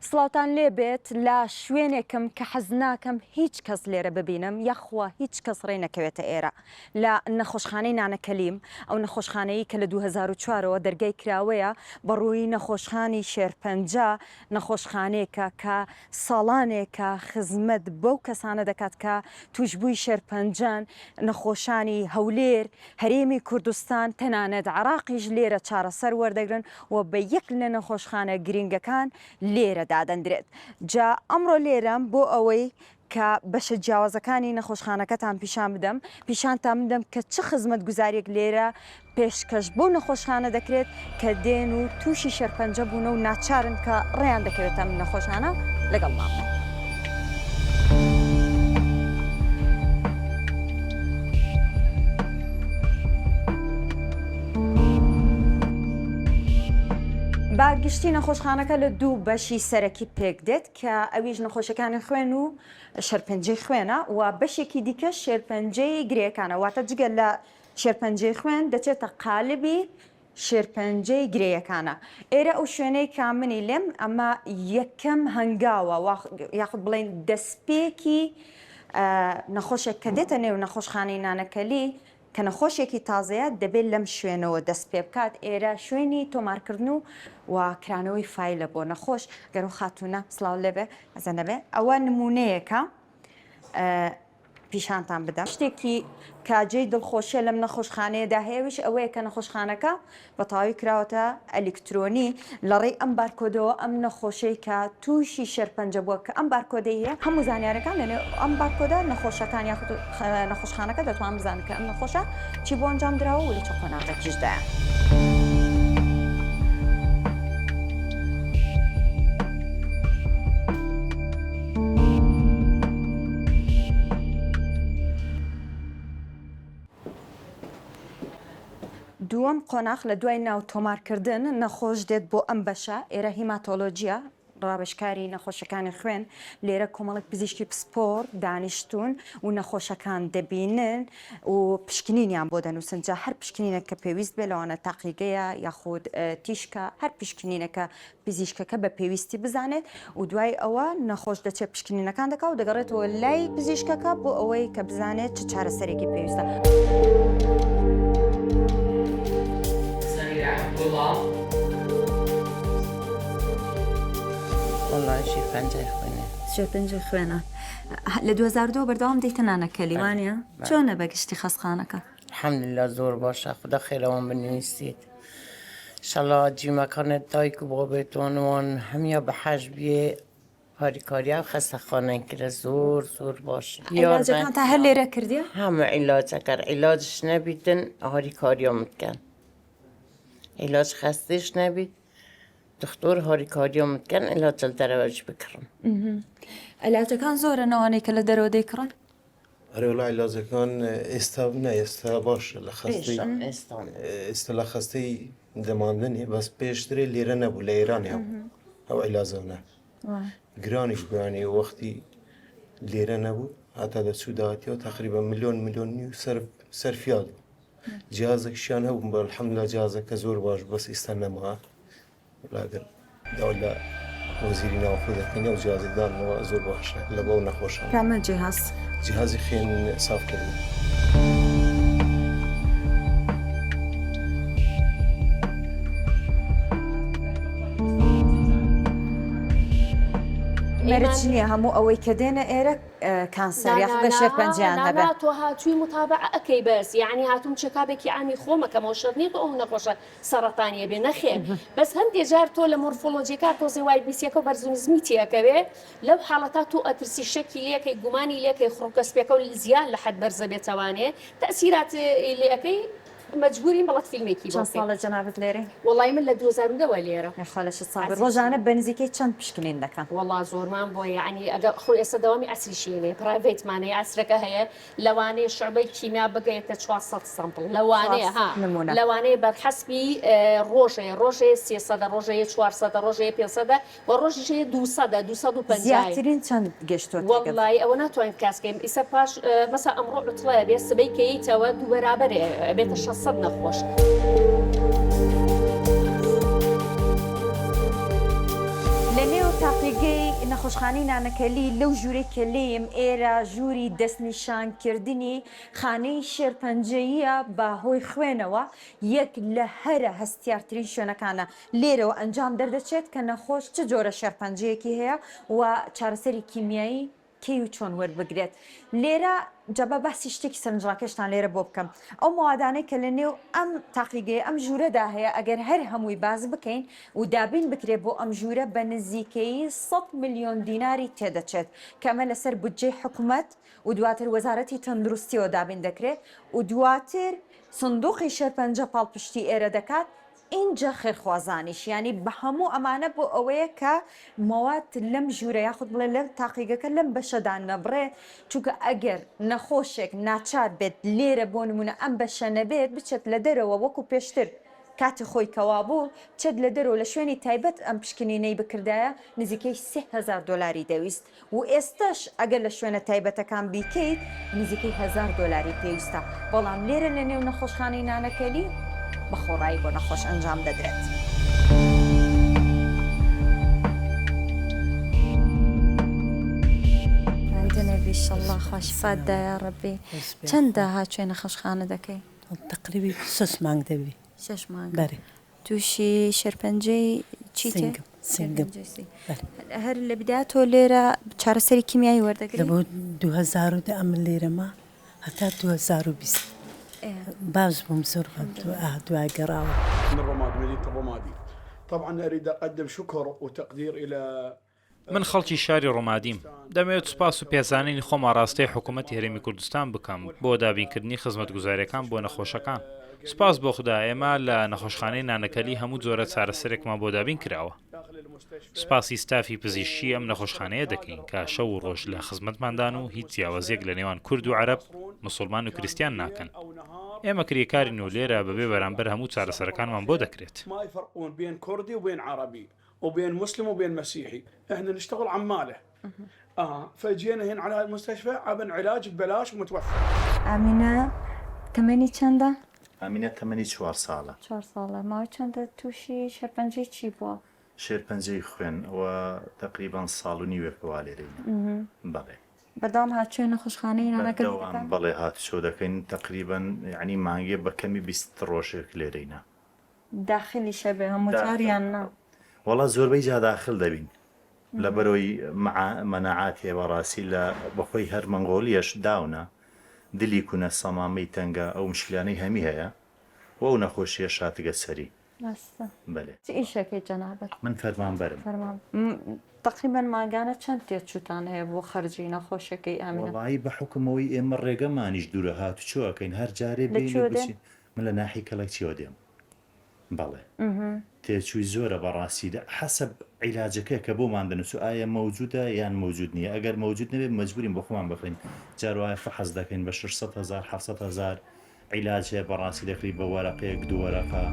سڵاوتان لێ بێت لە شوێنێکم کە حەز ناکەم هیچ کەس لێرە ببینم یەخوا هیچ کەس ڕێ نەکەوێتە ئێرە لە نەخۆشخانەی نانەکەلیم ئەو نەخۆشخانەی کە لە 2004ەوە دەرگای کراوەیە بەڕووی نەخۆشخانی شێرپەنجە نەخۆشخانەیەکە کە ساڵانێکە خزمەت بەو کەسانە دەکات کە توشببووی شێرپەنجان نەخۆشانی هەولێر هەرێمی کوردستان تەنانەت عراقیش لێرە چارەسەر وەردەگرن و بە یەک لە نەخۆشخانە گرنگەکان لێرە دادەندرێت جا ئەمڕۆ لێرەم بۆ ئەوەی کە بەشە جیاوازەکانی نەخۆشخانەکەتان پیشان بدەم پیشانتان بدەم کە چه خزمەت گوزاریەک لێرە پێشکەش بۆ نەخۆشخانە دەکرێت کە دێن و تووشی شێرپەنجە بوونە و ناچارن کە ڕێیان دەکەوێتە ئەم نەخۆشانە لەگەڵ ماڵ. باگشتی نەخۆشخانەکە لە دوو بەشی سەرەکی پێک دێت کە ئەویش نەخۆشەکانی خوێن و شێرپەنجەی خوێنە و بەشێکی دیکە شێرپەنجەی گرێیەکانە واتە جگە لە شێرپەنجەی خوێن دەچێتە قالبی شێرپەنجەی گرێیەکانە. ئێرە ئەو شوێنەی کامنی لێم ئەمە یەکەم هەنگاوە یاخود بڵێن دەستپێکی نەخۆشێک کە دێتە نێو نەخۆشخانەی نانەکەلی کە نەخۆشێکی تازەیە دەبێت لەم شوێنەوە دەست پێ بکات ئێرە شوێنی تۆمارکردن و کرانەوەی فایلە بۆ نەخۆش گەر و خاتونە سڵاو لێبێ ئەزەنەبێ ئەوە نمونەیەکە پیشانتان بدەم شتێکی کاجێی دڵخۆشیە لەم نەخۆشخانەیەدا هەیەویش ئەوەیە کە نەخۆشخانەکە بە تەواوی کراوەتە ئەلکترۆنی لە ڕێی ئەم بارکۆدەوە ئەم نەخۆشەی کە تووشی شێرپەنجە بووە کە ئەم بارکۆدەیە هەموو زانیارەکان لەنێ ئەم بارکۆدە نەخۆشەکان یاخود نەخۆشخانەکە دەتوان بزانن کە ئەم نەخۆشە چی بۆ ئەنجام درراوە و لە چه قۆناغێکیشدایە. دووەم قۆناغ لە دوای ناو تۆمارکردن نەخۆش دێت بۆ ئەم بەشە ئێرە هیماتۆلۆجیە ڕابشکاری نەخۆشەکانی خوێن لێرە کۆمەڵک پزیشکی پسپۆر دانیشتون و نەخۆشەکان دەبینن و پشکنینیان بۆ دەنووسن جا هەر پشکنینە کە پێویست بێ لەوانە تاقیگەیە یاخود تیشکە هەر پشکنینەکە پزیشکەکە بە پێویستی بزانێت و دوای ئەوە نەخۆش دەچێت پشکنینەکان دەکات و دەگەڕێتەوە لای پزیشکەکە بۆ ئەوەی کە بزانێت چه چارەسەرێکی پێویستە. والله شێرپەنجەی خوێنێ شێرپەنجەی خوێنە لە 2002 بەردەوام دەیتە نانەکەلی وانە چۆنە بەگشتی خەستخانەکە؟ الحەمدولله زۆر باشە خدا خێرەوان بنویسیت ئینشەڵڵا جیمەکانت دایک و بابێتوانوان هەمیە بە حەج بێ هاریکاریە خەستەخانەی کرە زۆر زۆر باش عیلاجەکان تا هەر لێرە کردیە؟ هەموو عیلاجەکە عیلاجش نەبیتن هاریکاریامت کەن عیلاج خەستش نەبیت دکتۆر هاریکاریامت کەن عیلاج دەرەوەش بکڕن. عیلاجەکان زۆرە نەوانەی کە لە دەرەوە دەیکڕن؟ ئەرێ وڵای عیلاجەکان ئێستا بنە ئێستا باشە لە خەستی ئێستا لە خەستەی دەماندنی بەس پێشترێ لێرە نەبوو لە ئێرانیا ئەو عیلازەونە گرانیش بوانی وەختی لێرە نەبوو هاتا دەچوو داهاتیەوە تقریبا ملیۆنی و سەرفیاد بوو جیازێکشیان هەبوو بە الحەمدولله جیازەکە زۆر باش بەس ئێستا نەما لاگەر داوا لە وەزیری ناوخۆ دەکەنی و جیازێکدانەوە زۆر باشە لە بەو نەخۆشە کامە جیهازی خوێن ساف کردن. مەرج نییە هەموو ئەوەی کە دێنە ئێرە کانسەر یاخ بە شێرپەنجیان هەبێت تۆ هاتووی متابعە ئەەکەی بەس یعنی هاتووم چێکابێکی ئامی خۆمەکەمەوە شەرنی تۆ ئەو نەخۆشە سەرەتانیە بێ نەخێ بەس هەندێک جار تۆ لە مۆرفۆلۆجیەکە تۆزی وای بیسیەکە و بەرزونزمی تیەکەوێ لەو حاڵەتا تۆ ئەترسی شەکی لێکەی گومانی لێکەی خڕوکەسپێکە و زیان لە حەد بەرزە بێتەوانێ تەسیرات لێەکەی مەجبوری بەڵەت فیلمێکی چەند ساڵە جەنابەت لێرە؟ وڵای من لە 2002 لێرە خۆلەش ساڵ ڕۆژانە بەنزیکەی چەند پشکنین دەکەن؟ وڵا زۆرمان بۆ یعنی ئەگەر خۆ ئێستا دەوامی ئەسریشێنێ پرایڤێتمانەیە ئەسرەکە هەیە لەوانەیە شعبەی کیمیا بگەیتە 400 سامپڵ لەوانەیە لەوانەیە بەرحەسبی ڕۆژەیە 300 ڕۆژەیە 400 ڕۆژەیە 500 و ڕۆژیشەیە 250 زیاترین چەند گەشتووە؟ وڵای ئەوە ناتوانین کاسکەین ئیسە پاش مەسا ئەمڕۆ عوتڵەیە بێ سبەی کەیتەوە دوو بەرابەرێ بێتە 600 نەخۆش. لە نێو تاقیگەی نەخۆشخانەی نانەکەلی لەو ژوورەی کە لێم ئێرە ژووری دەستنیشانکردنی خانەی شێرپەنجەییە بە هۆی خوێنەوە یەک لە هەرە هەستیارترین شوێنەکانە لێرەوە ئەنجام دەردەچێت کە نەخۆش چ جۆرە شێرپەنجەیەکی هەیە و چارەسەری کیمیایی کەی و چۆن وەربگرێت لێرە جەبە باسی شتێکی سەرنجڕاکەشتان لێرە بۆ بکەم ئەو موادانەی کە لە نێو ئەم تاقیگەی ئەم ژوورەدا هەیە ئەگەر هەر هەمووی باز بکەین و دابین بکرێت بۆ ئەم ژوورە بە نزیکەی 100 ملیۆن دیناری تێدەچێت کەمە لەسەر بودجێ حکوومەت و دواتر وەزارەتی تەندروستیەوە دابین دەکرێت و دواتر سندوقی شێرپەنجە پاڵپشتی ئێرە دەکات اینجا خێرخوازانیش ینی بە هەموو ئەمانە بۆ ئەوەیە کە مواد لەم ژوورە یاخود بڵێ لەم تاقیگەکە لەم بەشەدان نەبڕێ چونکە ئەگەر نەخۆشێک ناچار بێت لێرە بۆ نمونە ئەم بەشە نەبێت بچێت لە دەرەوە وەکو پێشتر کاتی خۆی کەوا بوو چێت لە دەرەوە لە شوێنی تایبەت ئەم پشکنینەی بکردایە نزیکەی 3000 دلاری دەویست و ئێستش ئەگەر لە شوێنە تایبەتەکان بیکەیت نزیکەی 1000 دلاری پێویستە بەڵام لێرە لە نێو نەخۆشخانەی نانەکەلی بە خۆڕایی بۆ نەخۆش ئەنجام دەدرێت. ئیشەڵڵا خۆشفاددا یا ڕەبی چەندە هاچوێ نەخۆشخانە دەکەی؟ تقریبی 6 مانگ دەبی 6 مانگ بەێ تووشی شێرپەنجەی چیتێ؟ سنگم هەر لە بدایا تۆ لێرە چارەسەری کیمیایی وەردەگری لە بۆ 2010 ئەمە لێرەمە هەتا 2020 باش بووم زۆر دوای گەڕاوە. من رماد مدينة الرمادي طبعا أريد أقدم شكر وتقدير إلى من خەڵکی شاری ڕۆمادیم دەمەوێت سوپاس و پێزانینی خۆمان ڕاستەی حکوومەتی هەرێمی کوردستان بکەم بۆ دابینکردنی خزمەتگوزاریەکان بۆ نەخۆشەکان. سوپاس بۆ خوددا ئێمە لە نەخۆشخانەی نانەکەلی هەموو جۆرە چارەسەرێکمان بۆ دابین کراوە. سوپاسی ستافی پزیشکی ئەم نەخۆشخانەیە دەکەین کە شەو و ڕۆژ لە خزمەتماندان و هیچ جیاوازیەک لە نێوان کورد و عەرەب مسلمان و کریستیان ناکەن. ئێمە کریەکاری و لێرە بەبێ بەرامبەر هەموو چارەسەرەکانمان بۆ دەکرێت. ما يفرقون بين كردي وبين عربي وبين مسلم وبين مسيحي، احنا نشتغل عماله. فجينا هنا على المستشفى عبن علاج ببلاش ومتوفر. ئامینە تەمەنی چەندە؟ ئەمینە تەمەنی 4 ساڵە. 4 ساڵە ماوەی چەندە تووشی شێرپەنجەی چی بووە؟ شێرپەنجەی خوێن ئەوە تقریبان ساڵ و نیوێکەوە لێرەین. بەڵێ. بەدام هاتوێ نەخۆشخانەی نانەکە بەڵێ هاتوچۆ دەکەین تقریبان یعنی مانگێ بە کەمی 20 ڕۆژێک لێرەینە. داخلی شەبێ هەموو جاریان نا. وەڵا زۆربەی جا داخل دەبین لە بەرەوەی مەناعاتی بەڕاستی لە بەخۆی هەر مەنگۆلیەش داونە دلی کوونە سەمامەی تەنگە ئەو مشکلانەی هەمی هەیە و ئەو نەخۆشیە شاتگە سەری. بەێ ئیشەکەی جەنابەت من فەرمانبەرم. تقریبا ماگانە چەند تێچوتان هەیە بۆ خەرجی نەخۆشەکەی ئەمینە؟ وڵایی بە حکومەوەی ئێمە ڕێگەمانیش دوورە هاتوچۆەکەین هەر جارێ بێ من لە ناحی کەڵێکچیەوە دێم. بەڵێ تێچووی زۆرە بەڕاستی حەسب عیلاجەکە کە بۆمان دەنووس و ئایا مەوجودە یان مەوجود نییە ئەگەر مەوجود نەبێت مەجبورین بە خۆمان بخڕین جاروایە فەحەز دەکەین بە 600,000 700,000 عیلاج هەیە بەڕاستی دەکری بە وەرەقەیەک دوو وەرەقە